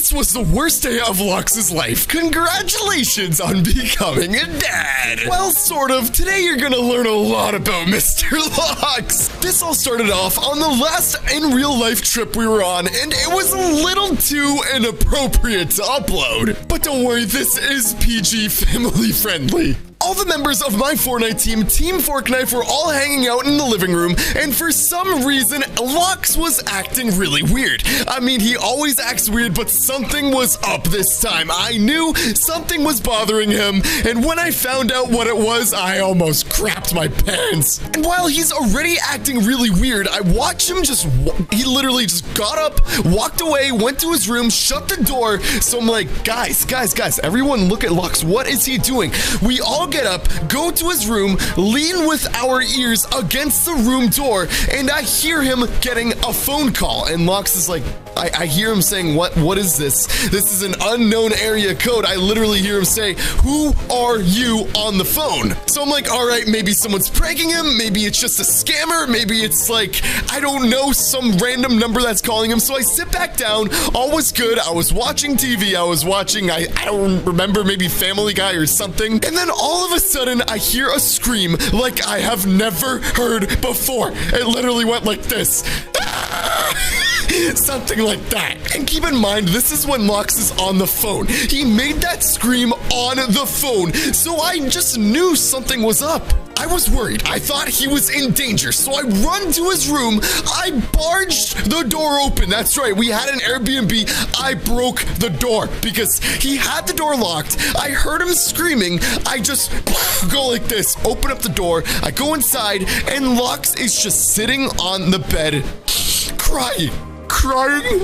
This was the worst day of Lux's life. Congratulations on becoming a dad. Well, sort of. Today you're gonna learn a lot about Mr. Lux. This all started off on the last in real life trip we were on, and it was a little too inappropriate to upload. But don't worry, this is PG family friendly. All the members of my Fortnite team, Team Fortnite, were all hanging out in the living room, and for some reason, Lux was acting really weird. I mean, he always acts weird, but something was up this time. I knew something was bothering him, and when I found out what it was, I almost crapped my pants. And while he's already acting really weird, I watched him he literally just got up, walked away, went to his room, shut the door. So I'm like, guys, everyone look at Lux. What is he doing? We all get up, go to his room, lean with our ears against the room door, and I hear him getting a phone call. And Lux is like, I hear him saying, what is this? This is an unknown area code. I literally hear him say, who are you on the phone? So I'm like, all right, maybe someone's pranking him. Maybe it's just a scammer. Maybe it's like, I don't know, some random number that's calling him. So I sit back down. All was good. I was watching TV. I was watching, I don't remember, maybe Family Guy or something. And then all of a sudden, I hear a scream like I have never heard before. It literally went like this. Something like that. And keep in mind, this is when Lux is on the phone. He made that scream on the phone, so I just knew something was up. I was worried. I thought he was in danger, so I run to his room. I barged the door open. That's right, we had an Airbnb. I broke the door because he had the door locked. I heard him screaming. I just go like this, open up the door. I go inside, and Lux is just sitting on the bed, crying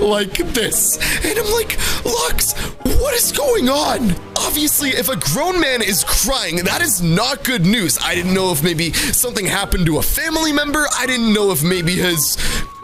like this. And I'm like, Lux, what is going on? Obviously, if a grown man is crying, that is not good news. I didn't know if maybe something happened to a family member. I didn't know if maybe his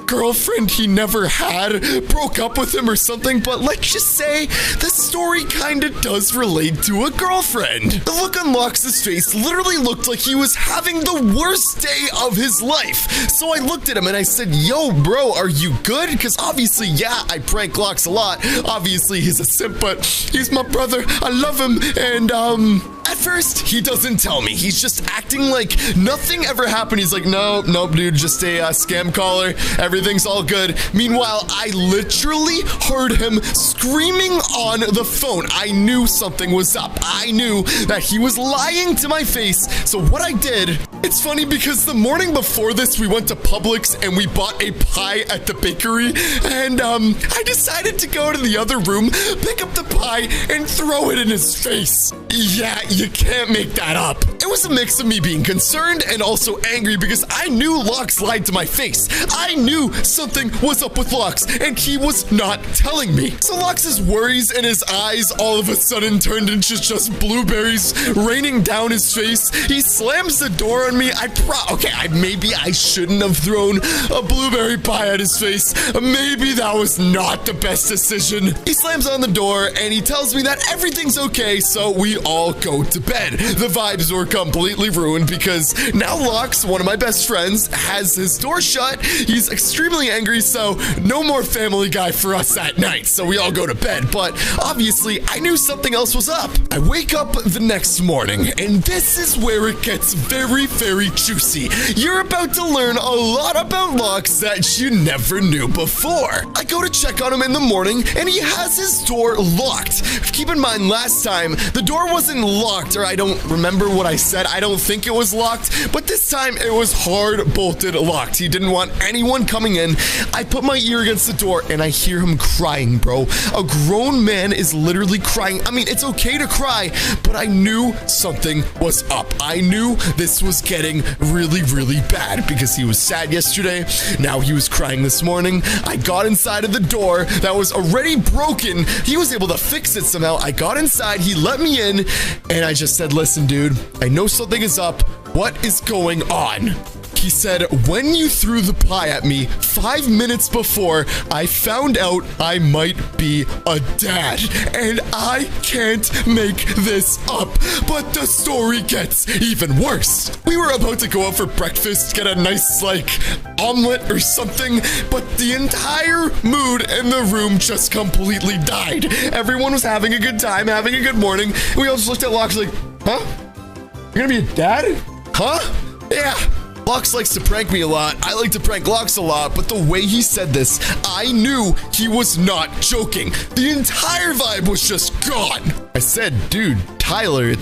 girlfriend he never had broke up with him or something, but let's just say the story kind of does relate to a girlfriend. The look on Lux's face literally looked like he was having the worst day of his life. So I looked at him and I said, yo, bro, are you good? Because obviously, yeah, I prank Lux a lot. Obviously, he's a simp, but he's my brother. I love him. And, at first, he doesn't tell me. He's just acting like nothing ever happened. He's like, nope, dude, just a scam caller. Everything's all good. Meanwhile, I literally heard him screaming on the phone. I knew something was up. I knew that he was lying to my face. So what I did, it's funny because the morning before this, we went to Publix and we bought a pie at the bakery. And I decided to go to the other room, pick up the pie, and throw it in his face. Yeah, you can't make that up. It was a mix of me being concerned and also angry because I knew Lux lied to my face. I knew something was up with Lux and he was not telling me. So Lux's worries in his eyes all of a sudden turned into just blueberries raining down his face. He slams the door on me. Maybe I shouldn't have thrown a blueberry pie at his face. Maybe that was not the best decision. He slams on the door and he tells me that everything's okay, so we all go to bed. The vibes were completely ruined because now Lux, one of my best friends, has his door shut. He's extremely angry, so no more Family Guy for us that night. So we all go to bed, but obviously I knew something else was up. I wake up the next morning, and this is where it gets very, very juicy. You're about to learn a lot about Lux that you never knew before. I go to check on him in the morning, and he has his door locked. Keep in mind, last time, the door wasn't locked, or I don't remember what I said. I don't think it was locked, but this time it was hard bolted locked. He didn't want anyone coming in. I put my ear against the door and I hear him crying, bro. A grown man is literally crying. I mean, it's okay to cry, but I knew something was up. I knew this was getting really, really bad because he was sad yesterday. Now he was crying this morning. I got inside of the door that was already broken. He was able to fix it somehow. I got inside, he let me in, and I just said, listen, dude, I know something is up. What is going on? He said, when you threw the pie at me 5 minutes before, I found out I might be a dad. And I can't make this up. But the story gets even worse. We were about to go out for breakfast, get a nice, like, omelet or something, but the entire mood in the room just completely died. Everyone was having a good time, having a good morning. We all just looked at Locks like, huh? You're gonna be a dad? Huh? Yeah. Locks likes to prank me a lot. I like to prank Locks a lot, but the way he said this, I knew he was not joking. The entire vibe was just gone. I said, dude, Tyler,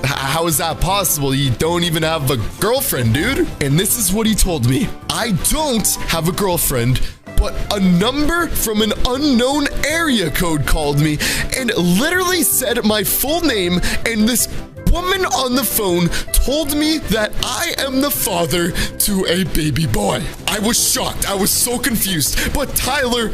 how is that possible? You don't even have a girlfriend, dude. And this is what he told me. I don't have a girlfriend, but a number from an unknown area code called me and literally said my full name, and this woman on the phone told me that I am the father to a baby boy. I was shocked. I was so confused. But Tyler,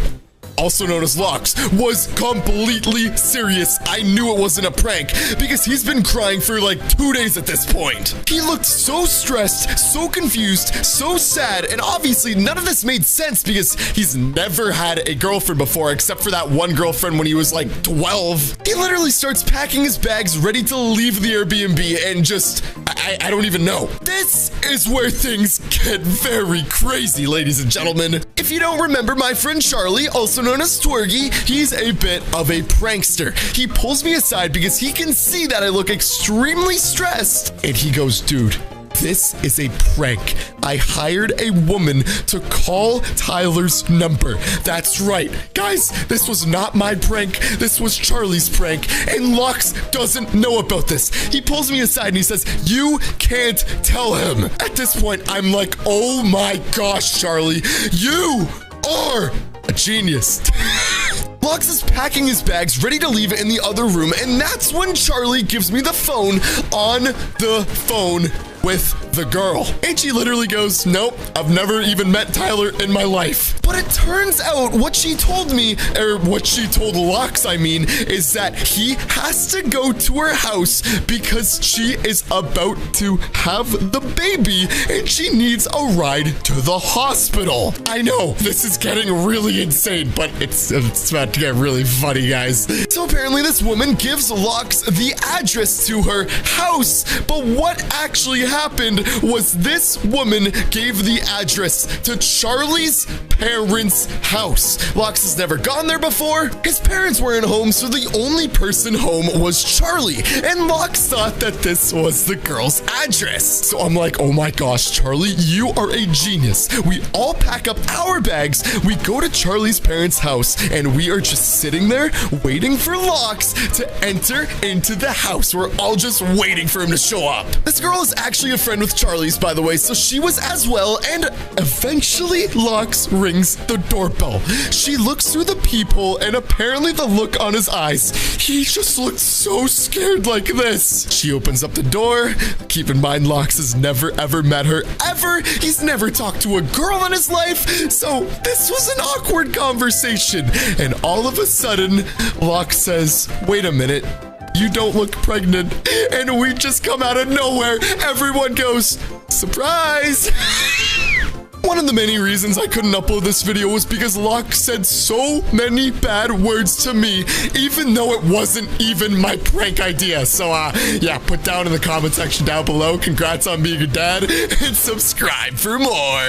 also known as Locks, was completely serious. I knew it wasn't a prank because he's been crying for like 2 days at this point. He looked so stressed, so confused, so sad, and obviously none of this made sense because he's never had a girlfriend before except for that one girlfriend when he was like 12. He literally starts packing his bags ready to leave the Airbnb and just, I don't even know. This is where things get very crazy, ladies and gentlemen. If you don't remember, my friend Charlie, also known as Twergy, he's a bit of a prankster. He pulls me aside because he can see that I look extremely stressed. And he goes, dude, this is a prank. I hired a woman to call Tyler's number. That's right. Guys, this was not my prank. This was Charlie's prank. And Locks doesn't know about this. He pulls me aside and he says, you can't tell him. At this point, I'm like, oh my gosh, Charlie, you are a genius. Locks is packing his bags, ready to leave in the other room, and that's when Charlie gives me the phone on the phone with the girl. And she literally goes, nope, I've never even met Tyler in my life. But it turns out what she told me, or what she told Locks, I mean, is that he has to go to her house because she is about to have the baby and she needs a ride to the hospital. I know, this is getting really insane, but it's about to get really funny, guys. So apparently this woman gives Locks the address to her house, but what actually happened was this woman gave the address to Charlie's parents' house. Locks has never gone there before. His parents weren't home, so the only person home was Charlie. And Locks thought that this was the girl's address. So I'm like, oh my gosh, Charlie, you are a genius. We all pack up our bags, we go to Charlie's parents' house, and we are just sitting there waiting for Locks to enter into the house. We're all just waiting for him to show up. This girl is actually a friend with Charlie's, by the way, so she was as well, and eventually Locks rings the doorbell. She looks through the peephole, and apparently the look on his eyes, he just looked so scared like this. She opens up the door. Keep in mind, Locks has never ever met her ever. He's never talked to a girl in his life, so this was an awkward conversation. And all of a sudden, Locks says, wait a minute, you don't look pregnant. And we just come out of nowhere. Everyone goes, surprise. One of the many reasons I couldn't upload this video was because Locks said so many bad words to me, even though it wasn't even my prank idea. So, yeah, put down in the comment section down below, congrats on being a dad, and subscribe for more.